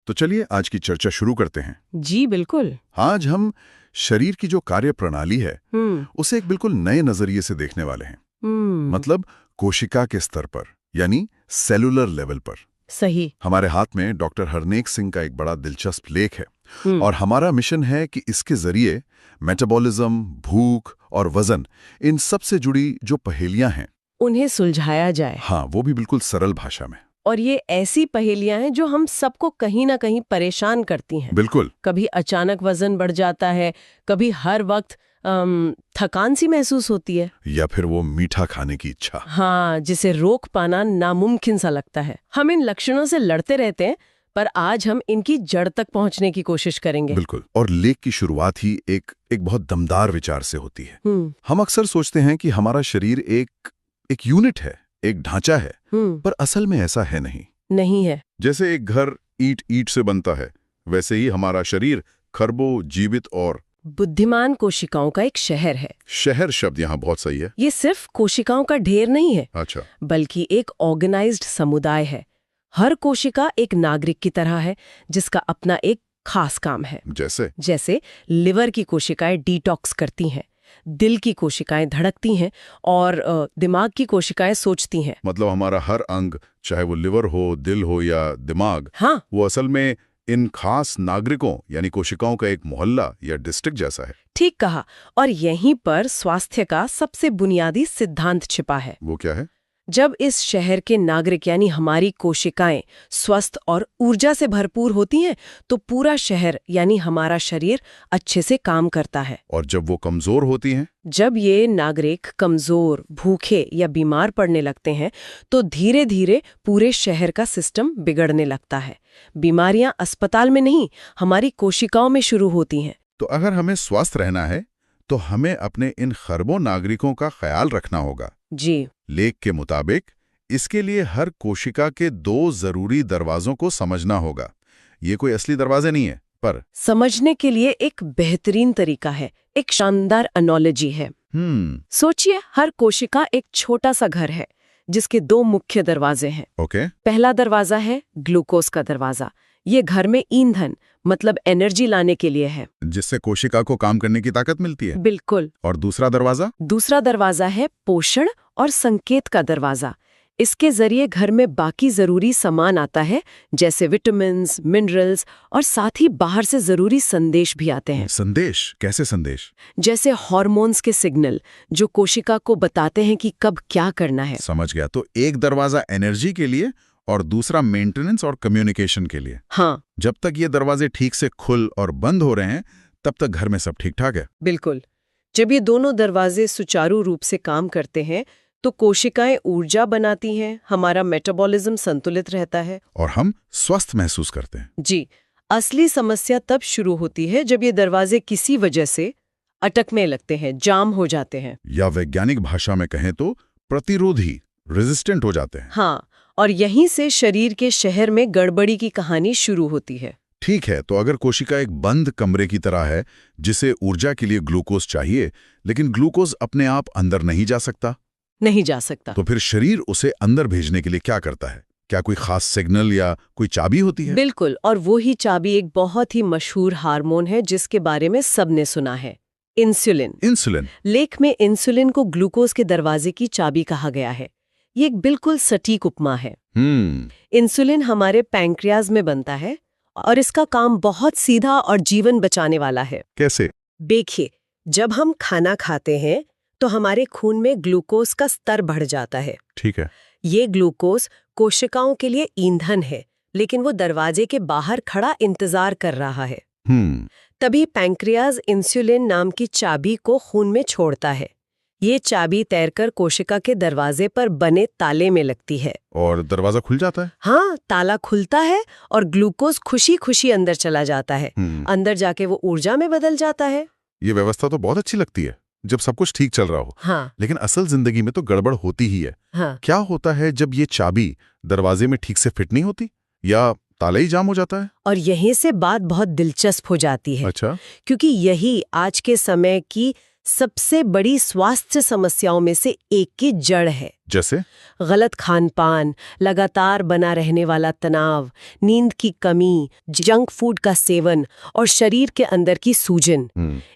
तो चलिए आज की चर्चा शुरू करते हैं। जी बिल्कुल। आज हम शरीर की जो कार्य प्रणाली है उसे एक बिल्कुल नए नजरिए से देखने वाले हैं। मतलब कोशिका के स्तर पर, यानी सेलुलर लेवल पर। सही। हमारे हाथ में डॉक्टर हरनेक सिंह का एक बड़ा दिलचस्प लेख है और हमारा मिशन है कि इसके जरिए मेटाबॉलिज्म, भूख और वजन, इन सब से जुड़ी जो पहेलियां हैं उन्हें सुलझाया जाए। हाँ, वो भी बिल्कुल सरल भाषा में। और ये ऐसी पहेलियां हैं जो हम सबको कहीं ना कहीं परेशान करती हैं। बिल्कुल। कभी अचानक वजन बढ़ जाता है, कभी हर वक्त थकान सी महसूस होती है, या फिर वो मीठा खाने की इच्छा। हाँ, जिसे रोक पाना नामुमकिन सा लगता है। हम इन लक्षणों से लड़ते रहते हैं, पर आज हम इनकी जड़ तक पहुंचने की कोशिश करेंगे। बिल्कुल। और लेख की शुरुआत ही एक बहुत दमदार विचार से होती है। हम अक्सर सोचते हैं कि हमारा शरीर एक यूनिट है, एक ढांचा है, पर असल में ऐसा है नहीं है। जैसे एक घर ईंट से बनता है, वैसे ही हमारा शरीर खरबों जीवित और बुद्धिमान कोशिकाओं का एक शहर है। शहर शब्द यहाँ बहुत सही है। ये सिर्फ कोशिकाओं का ढेर नहीं है, अच्छा, बल्कि एक ऑर्गेनाइज्ड समुदाय है। हर कोशिका एक नागरिक की तरह है, जिसका अपना एक खास काम है। जैसे लिवर की कोशिकाएं डिटॉक्स करती हैं, दिल की कोशिकाएं धड़कती हैं और दिमाग की कोशिकाएं सोचती हैं। मतलब हमारा हर अंग, चाहे वो लिवर हो, दिल हो या दिमाग, हाँ, वो असल में इन खास नागरिकों यानी कोशिकाओं का एक मोहल्ला या डिस्ट्रिक्ट जैसा है। ठीक कहा। और यहीं पर स्वास्थ्य का सबसे बुनियादी सिद्धांत छिपा है। वो क्या है? जब इस शहर के नागरिक यानी हमारी कोशिकाएं स्वस्थ और ऊर्जा से भरपूर होती हैं, तो पूरा शहर यानी हमारा शरीर अच्छे से काम करता है। और जब वो कमजोर होती हैं? जब ये नागरिक कमजोर, भूखे या बीमार पड़ने लगते हैं, तो धीरे धीरे पूरे शहर का सिस्टम बिगड़ने लगता है। बीमारियां अस्पताल में नहीं, हमारी कोशिकाओं में शुरू होती हैं। तो अगर हमें स्वस्थ रहना है, तो हमें अपने इन खरबों नागरिकों का ख्याल रखना होगा। जी। लेख के मुताबिक इसके लिए हर कोशिका के 2 जरूरी दरवाजों को समझना होगा। ये कोई असली दरवाजे नहीं है, पर समझने के लिए एक बेहतरीन तरीका है, एक शानदार एनालॉजी है। सोचिए, हर कोशिका एक छोटा सा घर है जिसके 2 मुख्य दरवाजे हैं। ओके। पहला दरवाजा है ग्लूकोज का दरवाजा। ये घर में ईंधन मतलब एनर्जी लाने के लिए है, जिससे कोशिका को काम करने की ताकत मिलती है। बिल्कुल। और दूसरा दरवाजा है पोषण और संकेत का दरवाजा। इसके जरिए घर में बाकी जरूरी सामान आता है, जैसे विटामिन्स, मिनरल्स और साथ ही बाहर से जरूरी संदेश भी आते हैं। संदेश? कैसे संदेश? जैसे हार्मोन्स के सिग्नल, जो कोशिका को बताते हैं कि कब क्या करना है। समझ गया। तो एक दरवाजा एनर्जी के लिए और दूसरा मेंटेनेंस और कम्युनिकेशन के लिए। हाँ। जब तक ये दरवाजे ठीक से खुल और बंद हो रहे हैं, तब तक घर में सब ठीक ठाक है। बिल्कुल। जब ये दोनों दरवाजे सुचारू रूप से काम करते हैं, तो कोशिकाएं ऊर्जा बनाती हैं, हमारा मेटाबॉलिज्म संतुलित रहता है और हम स्वस्थ महसूस करते हैं। जी। असली समस्या तब शुरू होती है जब ये दरवाजे किसी वजह से अटकने लगते हैं, जाम हो जाते हैं, या वैज्ञानिक भाषा में कहें तो प्रतिरोधी, रेजिस्टेंट हो जाते हैं। हाँ, और यहीं से शरीर के शहर में गड़बड़ी की कहानी शुरू होती है। ठीक है, तो अगर कोशिका एक बंद कमरे की तरह है जिसे ऊर्जा के लिए ग्लूकोज चाहिए, लेकिन ग्लूकोज अपने आप अंदर नहीं जा सकता, तो फिर शरीर उसे अंदर भेजने के लिए क्या करता है? क्या कोई खास सिग्नल या कोई चाबी होती है? बिल्कुल। और वो ही चाबी एक बहुत ही मशहूर हार्मोन है जिसके बारे में सबने सुना है, इंसुलिन। लेख में इंसुलिन को ग्लूकोज के दरवाजे की चाबी कहा गया है। ये एक बिल्कुल सटीक उपमा है। इंसुलिन हमारे पैंक्रियाज में बनता है और इसका काम बहुत सीधा और जीवन बचाने वाला है। कैसे? देखिए, जब हम खाना खाते हैं तो हमारे खून में ग्लूकोज का स्तर बढ़ जाता है। ठीक है। ये ग्लूकोज कोशिकाओं के लिए ईंधन है, लेकिन वो दरवाजे के बाहर खड़ा इंतजार कर रहा है। तभी पैंक्रियाज इंसुलिन नाम की चाबी को खून में छोड़ता है। ये चाबी तैरकर कोशिका के दरवाजे पर बने ताले में लगती है और दरवाजा खुल जाता है। हाँ, ताला खुलता है और ग्लूकोज खुशी खुशी अंदर चला जाता है। अंदर जाके वो ऊर्जा में बदल जाता है। ये व्यवस्था तो बहुत अच्छी लगती है जब सब कुछ ठीक चल रहा हो। हाँ। लेकिन असल जिंदगी में तो गड़बड़ होती ही है। हाँ। क्या होता है जब ये चाबी दरवाजे में ठीक से फिट नहीं होती या ताला ही जाम हो जाता है? और यहीं से बात बहुत दिलचस्प हो जाती है। अच्छा। क्योंकि यही आज के समय की सबसे बड़ी स्वास्थ्य समस्याओं में से एक की जड़ है। जैसे गलत खान-पान, लगातार बना रहने वाला तनाव, नींद की कमी, जंक फूड का सेवन और शरीर के अंदर की सूजन।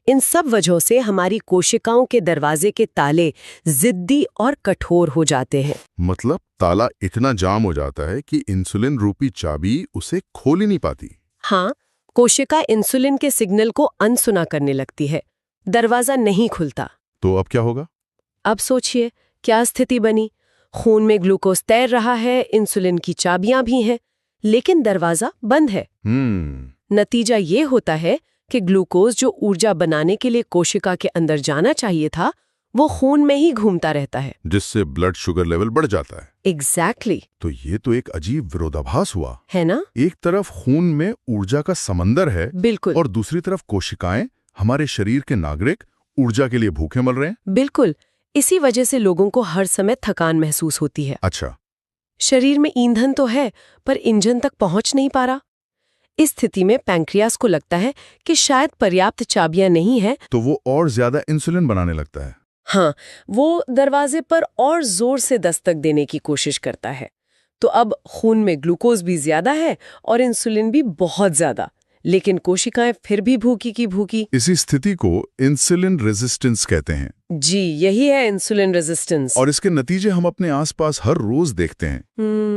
इन सब वजहों से हमारी कोशिकाओं के दरवाजे के ताले जिद्दी और कठोर हो जाते हैं। मतलब ताला इतना जाम हो जाता है कि इंसुलिन रूपी चाबी उसे खोल ही नहीं पाती। हाँ, कोशिका इंसुलिन के सिग्नल को अनसुना करने लगती है, दरवाजा नहीं खुलता। तो अब क्या होगा? अब सोचिए क्या स्थिति बनी। खून में ग्लूकोज तैर रहा है, इंसुलिन की चाबियां भी हैं, लेकिन दरवाजा बंद है। नतीजा ये होता है कि ग्लूकोज जो ऊर्जा बनाने के लिए कोशिका के अंदर जाना चाहिए था, वो खून में ही घूमता रहता है, जिससे ब्लड शुगर लेवल बढ़ जाता है। एग्जैक्टली। तो ये तो एक अजीब विरोधाभास हुआ, है ना? एक तरफ खून में ऊर्जा का समंदर है, बिल्कुल, और दूसरी तरफ कोशिकाएं, हमारे शरीर के नागरिक, ऊर्जा के लिए भूखे मर रहे हैं। बिल्कुल। इसी वजह से लोगों को हर समय थकान महसूस होती है। अच्छा। शरीर में ईंधन तो है, पर इंजन तक पहुंच नहीं पा रहा। इस स्थिति में पैंक्रियास को लगता है कि शायद पर्याप्त चाबियां नहीं है, तो वो और ज्यादा इंसुलिन बनाने लगता है। हाँ, वो दरवाजे पर और जोर से दस्तक देने की कोशिश करता है। तो अब खून में ग्लूकोज भी ज्यादा है और इंसुलिन भी बहुत ज्यादा, लेकिन कोशिकाएं फिर भी भूखी की भूखी। इसी स्थिति को इंसुलिन रेजिस्टेंस कहते हैं। जी, यही है इंसुलिन रेजिस्टेंस। और इसके नतीजे हम अपने आसपास हर रोज देखते हैं।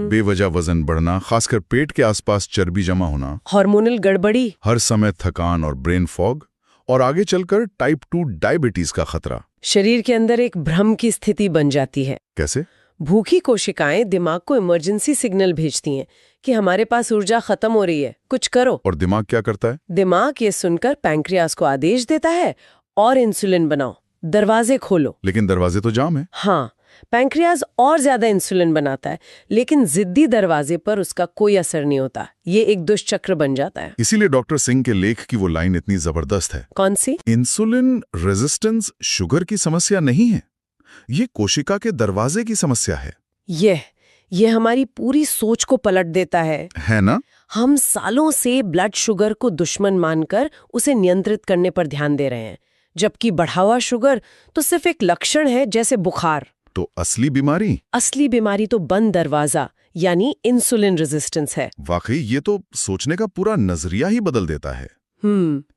बेवजह वजन बढ़ना, खासकर पेट के आसपास चर्बी जमा होना, हार्मोनल गड़बड़ी, हर समय थकान और ब्रेन फॉग, और आगे चलकर टाइप 2 डायबिटीज का खतरा। शरीर के अंदर एक भ्रम की स्थिति बन जाती है। कैसे? भूखी कोशिकाएं दिमाग को इमरजेंसी सिग्नल भेजती हैं कि हमारे पास ऊर्जा खत्म हो रही है, कुछ करो। और दिमाग क्या करता है? दिमाग ये सुनकर पैंक्रियास को आदेश देता है, और इंसुलिन बनाओ, दरवाजे खोलो। लेकिन दरवाजे तो जाम है। हाँ, पैंक्रियास और ज्यादा इंसुलिन बनाता है, लेकिन जिद्दी दरवाजे पर उसका कोई असर नहीं होता। ये एक दुष्चक्र बन जाता है। इसीलिए डॉक्टर सिंह के लेख की वो लाइन इतनी जबरदस्त है। कौन सी? इंसुलिन रेजिस्टेंस शुगर की समस्या नहीं है, ये कोशिका के दरवाजे की समस्या है। ये हमारी पूरी सोच को पलट देता है ना? हम सालों से ब्लड शुगर को दुश्मन मानकर उसे नियंत्रित करने पर ध्यान दे रहे हैं, जबकि बढ़ा हुआ शुगर तो सिर्फ एक लक्षण है, जैसे बुखार। तो असली बीमारी तो बंद दरवाजा यानी इंसुलिन रेजिस्टेंस है। वाकई ये तो सोचने का पूरा नजरिया ही बदल देता है।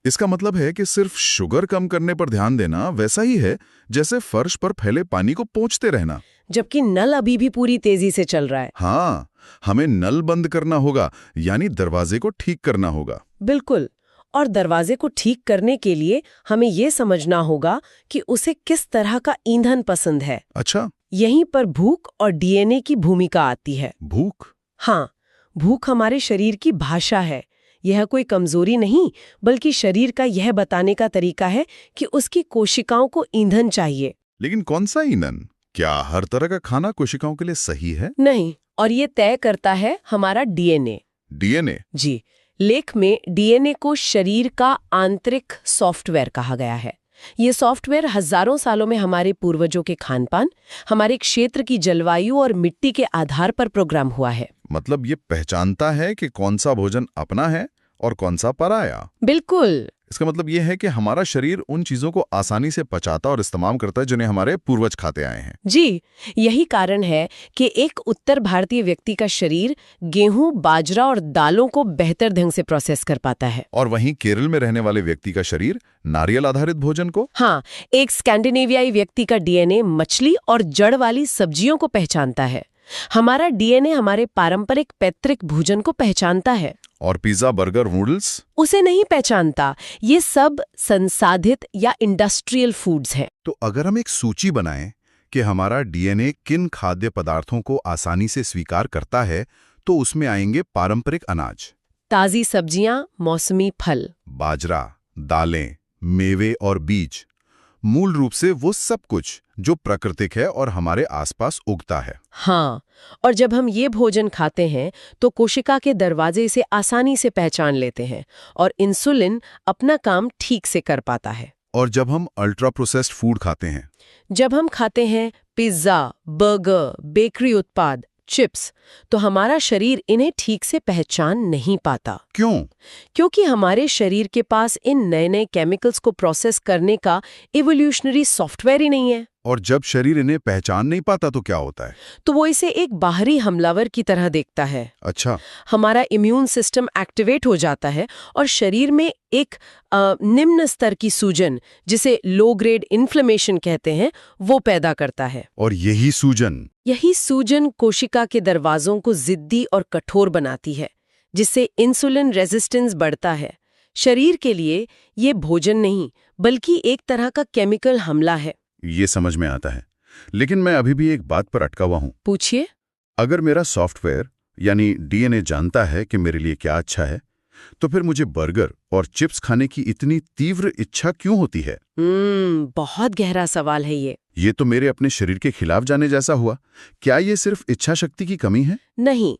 इसका मतलब है कि सिर्फ शुगर कम करने पर ध्यान देना वैसा ही है जैसे फर्श पर फैले पानी को पोंछते रहना, जबकि नल अभी भी पूरी तेजी से चल रहा है। हाँ, हमें नल बंद करना होगा, यानी दरवाजे को ठीक करना होगा। बिल्कुल। और दरवाजे को ठीक करने के लिए हमें ये समझना होगा कि उसे किस तरह का ईंधन पसंद है। अच्छा। यहीं पर भूख और डीएनए की भूमिका आती है। भूख? हाँ, भूख हमारे शरीर की भाषा है। यह कोई कमजोरी नहीं, बल्कि शरीर का यह बताने का तरीका है कि उसकी कोशिकाओं को ईंधन चाहिए। लेकिन कौन सा ईंधन? क्या हर तरह का खाना कोशिकाओं के लिए सही है? नहीं, और ये तय करता है हमारा डीएनए। डीएनए? जी, लेख में डीएनए को शरीर का आंतरिक सॉफ्टवेयर कहा गया है। ये सॉफ्टवेयर हजारों सालों में हमारे पूर्वजों के खानपान, हमारे क्षेत्र की जलवायु और मिट्टी के आधार पर प्रोग्राम हुआ है। मतलब ये पहचानता है कि कौन सा भोजन अपना है और कौन सा पराया। बिल्कुल। इसका मतलब ये है कि हमारा शरीर उन चीजों को आसानी से पचाता और इस्तेमाल करता है जिन्हें हमारे पूर्वज खाते आए हैं। जी, यही कारण है कि एक उत्तर भारतीय व्यक्ति का शरीर गेहूं, बाजरा और दालों को बेहतर ढंग से प्रोसेस कर पाता है, और वहीं केरल में रहने वाले व्यक्ति का शरीर नारियल आधारित भोजन को। हाँ, एक स्कैंडिनेवियाई व्यक्ति का डीएनए मछली और जड़ वाली सब्जियों को पहचानता है। हमारा डीएनए हमारे पारंपरिक पैतृक भोजन को पहचानता है, और पिज्जा, बर्गर, नूडल्स उसे नहीं पहचानता। ये सब संसाधित या इंडस्ट्रियल फूड्स हैं। तो अगर हम एक सूची बनाएं कि हमारा डीएनए किन खाद्य पदार्थों को आसानी से स्वीकार करता है, तो उसमें आएंगे पारंपरिक अनाज, ताजी सब्जियां, मौसमी फल, बाजरा, दालें, मेवे और बीज। मूल रूप से वो सब कुछ जो प्राकृतिक है और हमारे आसपास उगता है। हाँ, और जब हम ये भोजन खाते हैं तो कोशिका के दरवाजे इसे आसानी से पहचान लेते हैं और इंसुलिन अपना काम ठीक से कर पाता है। और जब हम अल्ट्रा प्रोसेस्ड फूड खाते हैं, जब हम खाते हैं पिज्जा, बर्गर, बेकरी उत्पाद, चिप्स, तो हमारा शरीर इन्हें ठीक से पहचान नहीं पाता। क्यों? क्योंकि हमारे शरीर के पास इन नए नए केमिकल्स को प्रोसेस करने का इवोल्यूशनरी सॉफ्टवेयर ही नहीं है। और जब शरीर इन्हें पहचान नहीं पाता तो क्या होता है? तो वो इसे एक बाहरी हमलावर की तरह देखता है। अच्छा। हमारा इम्यून सिस्टम एक्टिवेट हो जाता है और शरीर में एक निम्न स्तर की सूजन, जिसे लो ग्रेड इन्फ्लेमेशन कहते हैं, वो पैदा करता है। और यही सूजन कोशिका के दरवाजों को जिद्दी और कठोर बनाती है, जिससे इंसुलिन रेजिस्टेंस बढ़ता है। शरीर के लिए ये भोजन नहीं, बल्कि एक तरह का केमिकल हमला है। ये समझ में आता है, लेकिन मैं अभी भी एक बात पर अटका हुआ हूं। पूछिए। अगर मेरा सॉफ्टवेयर यानी डीएनए जानता है कि मेरे लिए क्या अच्छा है, तो फिर मुझे बर्गर और चिप्स खाने की इतनी तीव्र इच्छा क्यों होती है? बहुत गहरा सवाल है ये। ये तो मेरे अपने शरीर के खिलाफ जाने जैसा हुआ। क्या ये सिर्फ इच्छा शक्ति की कमी है? नहीं,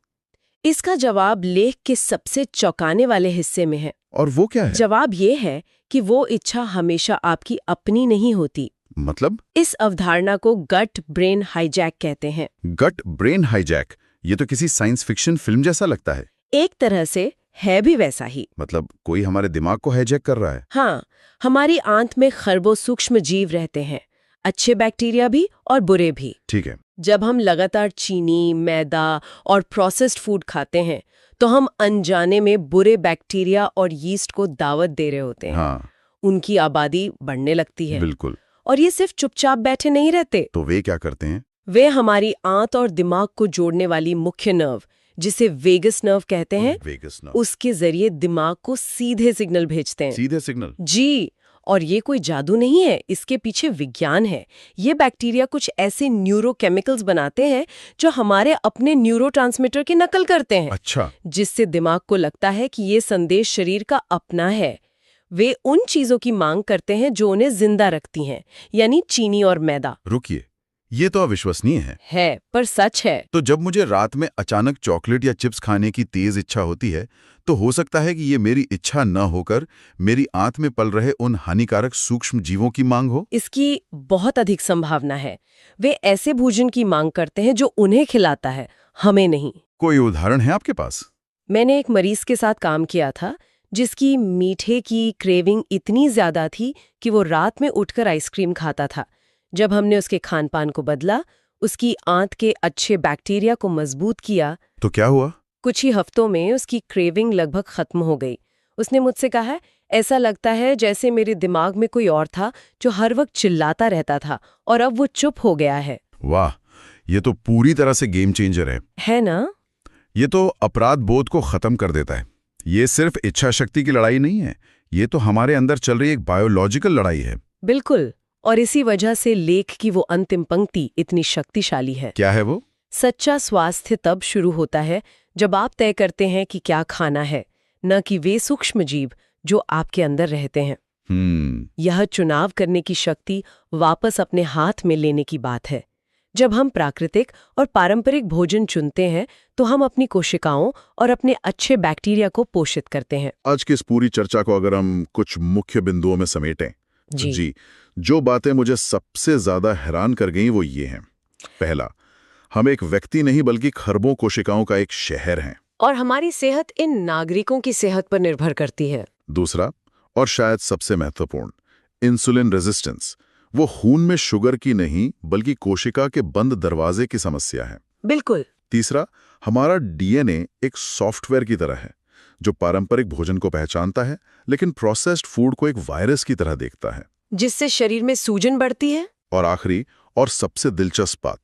इसका जवाब लेख के सबसे चौंकाने वाले हिस्से में है। और वो क्या है? जवाब ये है कि वो इच्छा हमेशा आपकी अपनी नहीं होती। मतलब? इस अवधारणा को गट ब्रेन हाईजैक कहते हैं। Gut brain hijack? ये तो किसी साइंस फिक्शन फिल्म जैसा लगता है। एक तरह से है भी वैसा ही। मतलब कोई हमारे दिमाग को हाईजैक कर रहा है? हाँ, हमारी आंत में खरबों सूक्ष्म जीव रहते हैं, अच्छे बैक्टीरिया भी और बुरे भी। ठीक है। जब हम लगातार चीनी, मैदा और प्रोसेस्ड फूड खाते हैं, तो हम अनजाने में बुरे बैक्टीरिया और यीस्ट को दावत दे रहे होते हैं। हाँ। उनकी आबादी बढ़ने लगती है। बिल्कुल। और ये सिर्फ चुपचाप बैठे नहीं रहते। तो वे क्या करते हैं? वे हमारी आंत और दिमाग को जोड़ने वाली मुख्य नर्व, जिसे वेगस नर्व कहते हैं, उसके जरिए दिमाग को सीधे सिग्नल भेजते हैं। सीधे सिग्नल? जी। और ये कोई जादू नहीं है, इसके पीछे विज्ञान है। ये बैक्टीरिया कुछ ऐसे न्यूरोकेमिकल्स बनाते हैं जो हमारे अपने न्यूरोट्रांसमीटर की नकल करते हैं। अच्छा। जिससे दिमाग को लगता है कि ये संदेश शरीर का अपना है। वे उन चीजों की मांग करते हैं जो उन्हें जिंदा रखती हैं, यानी चीनी और मैदा। रुकिए, ये तो अविश्वसनीय है, पर सच है। तो जब मुझे रात में अचानक चॉकलेट या चिप्स खाने की तेज इच्छा होती है, तो हो सकता है कि ये मेरी इच्छा न होकर मेरी आंत में पल रहे उन हानिकारक सूक्ष्म जीवों की मांग हो? इसकी बहुत अधिक संभावना है। वे ऐसे भोजन की मांग करते हैं जो उन्हें खिलाता है, हमें नहीं। कोई उदाहरण है आपके पास? मैंने एक मरीज के साथ काम किया था जिसकी मीठे की क्रेविंग इतनी ज्यादा थी कि वो रात में उठकर आइसक्रीम खाता था। जब हमने उसके खान पान को बदला, उसकी आंत के अच्छे बैक्टीरिया को मजबूत किया, तो क्या हुआ? कुछ ही हफ्तों में उसकी क्रेविंग लगभग खत्म हो गई। उसने मुझसे कहा, ऐसा लगता है जैसे मेरे दिमाग में कोई और था जो हर वक्त चिल्लाता रहता था और अब वो चुप हो गया है। वाह, ये तो पूरी तरह से गेम चेंजर है ना? ये तो अपराध बोध को खत्म कर देता है। ये सिर्फ इच्छा शक्ति की लड़ाई नहीं है, ये तो हमारे अंदर चल रही एक बायोलॉजिकल लड़ाई है। बिल्कुल। और इसी वजह से लेख की वो अंतिम पंक्ति इतनी शक्तिशाली है। क्या है वो? सच्चा स्वास्थ्य तब शुरू होता है जब आप तय करते हैं कि क्या खाना है, न कि वे सूक्ष्म जीव जो आपके अंदर रहते हैं। यह चुनाव करने की शक्ति वापस अपने हाथ में लेने की बात है। जब हम प्राकृतिक और पारंपरिक भोजन चुनते हैं, तो हम अपनी कोशिकाओं और अपने अच्छे बैक्टीरिया को पोषित करते हैं। आज की इस पूरी चर्चा को अगर हम कुछ मुख्य बिंदुओं में समेटें, जी, जो बातें मुझे सबसे ज्यादा हैरान कर गईं वो ये हैं। पहला, हम एक व्यक्ति नहीं बल्कि खरबों कोशिकाओं का एक शहर हैं। और हमारी सेहत इन नागरिकों की सेहत पर निर्भर करती है। दूसरा, और शायद सबसे महत्वपूर्ण, इंसुलिन रेजिस्टेंस, वो खून में शुगर की नहीं बल्कि कोशिका के बंद दरवाजे की समस्या है। बिल्कुल। तीसरा, हमारा डीएनए एक सॉफ्टवेयर की तरह है जो पारंपरिक भोजन को पहचानता है लेकिन प्रोसेस्ड फूड को एक वायरस की तरह देखता है, जिससे शरीर में सूजन बढ़ती है। और आखिरी और सबसे दिलचस्प बात,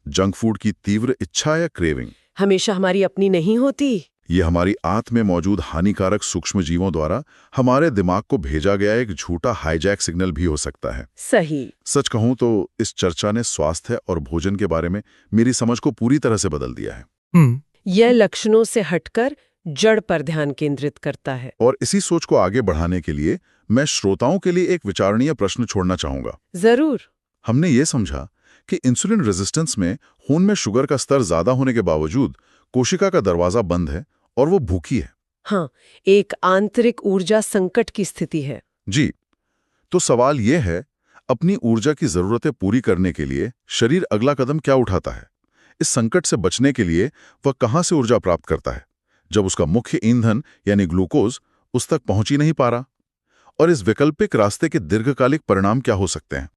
जंक फूड की तीव्र इच्छा या क्रेविंग हमेशा हमारी अपनी नहीं होती। ये हमारी आंत में मौजूद हानिकारक सूक्ष्म जीवों द्वारा हमारे दिमाग को भेजा गया एक झूठा हाईजैक सिग्नल भी हो सकता है। सही। सच कहूं तो इस चर्चा ने स्वास्थ्य और भोजन के बारे में मेरी समझ को पूरी तरह से बदल दिया है। यह लक्षणों से हटकर जड़ पर ध्यान केंद्रित करता है। और इसी सोच को आगे बढ़ाने के लिए मैं श्रोताओं के लिए एक विचारणीय प्रश्न छोड़ना चाहूंगा। जरूर। हमने ये समझा कि इंसुलिन रेजिस्टेंस में खून में शुगर का स्तर ज्यादा होने के बावजूद कोशिका का दरवाजा बंद है और वो भूखी है। हाँ, एक आंतरिक ऊर्जा संकट की स्थिति है। जी, तो सवाल यह है, अपनी ऊर्जा की जरूरतें पूरी करने के लिए शरीर अगला कदम क्या उठाता है? इस संकट से बचने के लिए वह कहाँ से ऊर्जा प्राप्त करता है जब उसका मुख्य ईंधन यानी ग्लूकोज उस तक पहुंच ही नहीं पा रहा? और इस वैकल्पिक रास्ते के दीर्घकालिक परिणाम क्या हो सकते हैं?